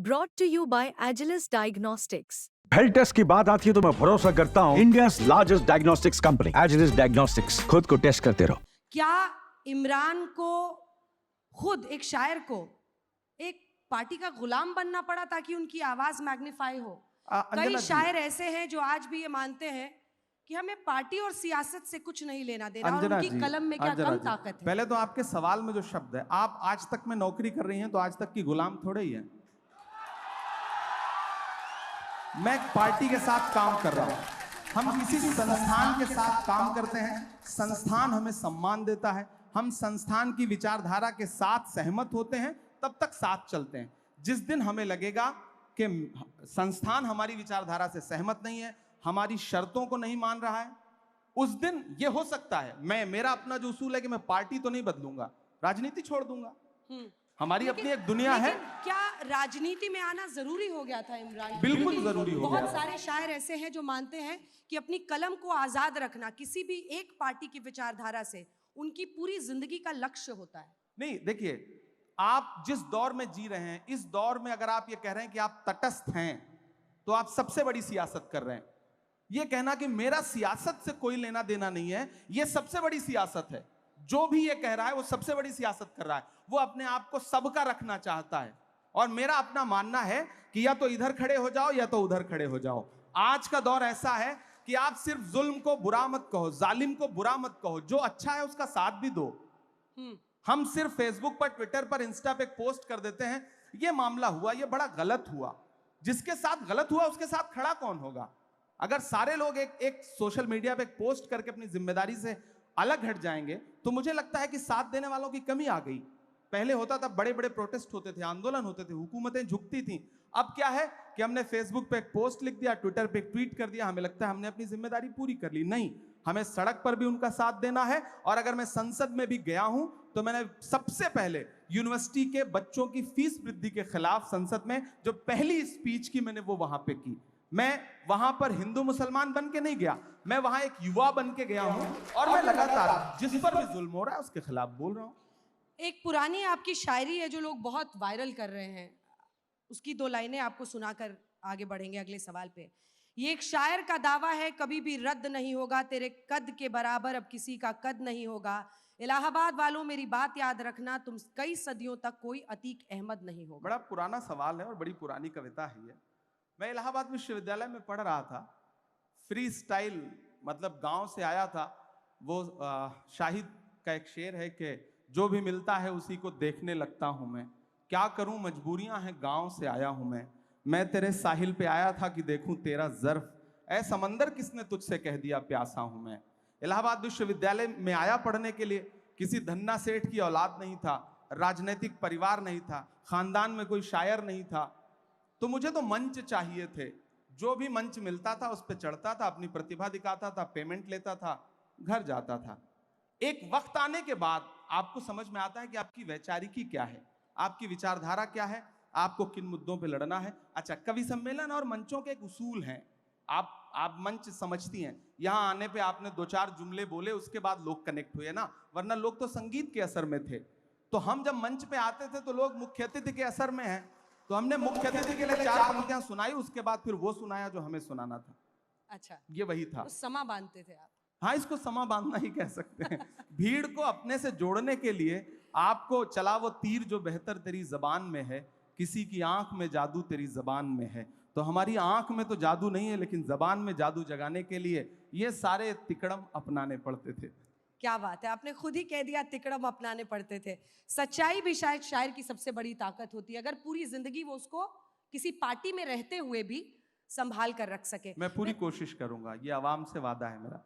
Brought to you by Agilus Diagnostics. Health test की बात आती है तो मैं भरोसा करता हूँ India largest diagnostics company Agilus diagnostics. खुद को टेस्ट करते रहो। क्या इमरान को खुद एक शायर को एक पार्टी का गुलाम बनना पड़ा ताकि उनकी आवाज मैग्नीफाई हो? कई शायर ऐसे हैं जो आज भी ये मानते हैं कि हमें पार्टी और सियासत से कुछ नहीं लेना देना और उनकी कलम में क्या कम ताकत है। पहले तो आपके सवाल में जो शब्द है, आप आज तक में नौकरी कर रही हैं तो आज तक की गुलाम थोड़े ही है। मैं एक पार्टी के साथ काम कर रहा हूं, हम किसी संस्थान के साथ काम करते हैं, संस्थान हमें सम्मान देता है, हम संस्थान की विचारधारा के साथ सहमत होते हैं, तब तक साथ चलते हैं। जिस दिन हमें लगेगा कि संस्थान हमारी विचारधारा से सहमत नहीं है, हमारी शर्तों को नहीं मान रहा है, उस दिन ये हो सकता है मेरा अपना जो उसूल है कि मैं पार्टी तो नहीं बदलूंगा, राजनीति छोड़ दूंगा। हमारी अपनी एक दुनिया है। क्या राजनीति में आना जरूरी हो गया था इमरान? बिल्कुल जरूरी हो गया। बहुत सारे शायर ऐसे हैं जो मानते हैं कि अपनी कलम को आजाद रखना किसी भी एक पार्टी की विचारधारा से उनकी पूरी जिंदगी का लक्ष्य होता है। नहीं, देखिए, आप जिस दौर में जी रहे हैं, इस दौर में अगर आप ये कह रहे हैं कि आप तटस्थ हैं तो आप सबसे बड़ी सियासत कर रहे हैं। ये कहना कि मेरा सियासत से कोई लेना देना नहीं है, ये सबसे बड़ी सियासत है। जो भी ये कह रहा है वो सबसे बड़ी सियासत कर रहा है। वो अपने आप को सबका रखना चाहता है और मेरा अपना मानना है कि या तो इधर खड़े हो जाओ या तो उधर खड़े हो जाओ। आज का दौर ऐसा है कि आप सिर्फ जुल्म को बुरा मत कहो, जालिम को बुरा मत कहो, जो अच्छा है उसका साथ भी दो। हम सिर्फ फेसबुक पर, ट्विटर पर, इंस्टा पे पोस्ट कर देते हैं, ये मामला हुआ, ये बड़ा गलत हुआ। जिसके साथ गलत हुआ उसके साथ खड़ा कौन होगा? अगर सारे लोग एक सोशल मीडिया पे पोस्ट करके अपनी जिम्मेदारी से अलग हट जाएंगे तो मुझे लगता है कि साथ देने वालों की कमी आ गई। पहले होता था, बड़े बड़े प्रोटेस्ट होते थे, आंदोलन होते थे, हुकूमतें झुकती थीं। अब क्या है कि हमने फेसबुक पे एक पोस्ट लिख दिया, ट्विटर पे एक ट्वीट कर दिया, हमें लगता है हमने अपनी जिम्मेदारी पूरी कर ली। नहीं, हमें सड़क पर भी उनका साथ देना है। और अगर मैं संसद में भी गया हूं तो मैंने सबसे पहले यूनिवर्सिटी के बच्चों की फीस वृद्धि के खिलाफ संसद में जो पहली स्पीच की मैंने वो वहां पे की। मैं वहां पर हिंदू मुसलमान बन के नहीं गया, मैं वहां एक युवा बन के गया हूं और मैं लगातार जिस पर भी जुल्म हो रहा है उसके खिलाफ बोल रहा हूं। एक पुरानी आपकी शायरी है जो लोग बहुत वायरल कर रहे हैं, उसकी 2 लाइनें आपको सुनाकर आगे बढ़ेंगे अगले सवाल पे। ये एक शायर का दावा है, कभी भी रद्द नहीं होगा, तेरे कद के बराबर अब किसी का कद नहीं होगा। इलाहाबाद वालों मेरी बात याद रखना, तुम कई सदियों तक कोई अतीक अहमद नहीं होगा। बड़ा पुराना सवाल है और बड़ी पुरानी कविता है ये। मैं इलाहाबाद विश्वविद्यालय में पढ़ रहा था, फ्री स्टाइल, मतलब गांव से आया था। वो शाहिद का एक शेर है कि जो भी मिलता है उसी को देखने लगता हूं मैं, क्या करूं मजबूरियां हैं गांव से आया हूं मैं तेरे साहिल पे आया था कि देखूं तेरा ज़र्फ, ऐ समंदर किसने तुझसे कह दिया प्यासा हूं मैं। इलाहाबाद विश्वविद्यालय में आया पढ़ने के लिए, किसी धन्ना सेठ की औलाद नहीं था, राजनीतिक परिवार नहीं था, खानदान में कोई शायर नहीं था, तो मुझे तो मंच चाहिए थे। जो भी मंच मिलता था उस पर चढ़ता था, अपनी प्रतिभा दिखाता था, पेमेंट लेता था, घर जाता था। एक वक्त आने के बाद आपको समझ में आता है कि आपकी वैचारिकी क्या है, आपकी विचारधारा क्या है, आपको किन मुद्दों पे लड़ना है। अच्छा, कवि सम्मेलन और मंचों के एक उसूल हैं। आप मंच समझती हैं, यहाँ आने पे आपने 2-4 जुमले बोले, उसके बाद लोग कनेक्ट हुए ना, वरना लोग तो संगीत के असर में थे। तो हम जब मंच पे आते थे तो लोग मुख्य अतिथि के असर में हैं, तो हमने मुख्य अतिथि के लिए 4 पंक्तियां सुनाई, उसके बाद फिर वो सुनाया जो हमें सुनाना था। अच्छा, ये वही था। तो समा बांधते थे आप? हाँ, इसको समा बांधना ही कह सकते हैं। भीड़ को अपने से जोड़ने के लिए आपको चला वो तीर जो बेहतर तेरी जबान में है, किसी की आंख में जादू तेरी जबान में है। तो हमारी आंख में तो जादू नहीं है, लेकिन जबान में जादू जगाने के लिए ये सारे तिकड़म अपनाने पड़ते थे। क्या बात है, आपने खुद ही कह दिया तिकड़म अपनाने पड़ते थे। सच्चाई भी शायद शायर की सबसे बड़ी ताकत होती है, अगर पूरी जिंदगी वो उसको किसी पार्टी में रहते हुए भी संभाल कर रख सके। मैं पूरी कोशिश करूंगा, ये आवाम से वादा है मेरा।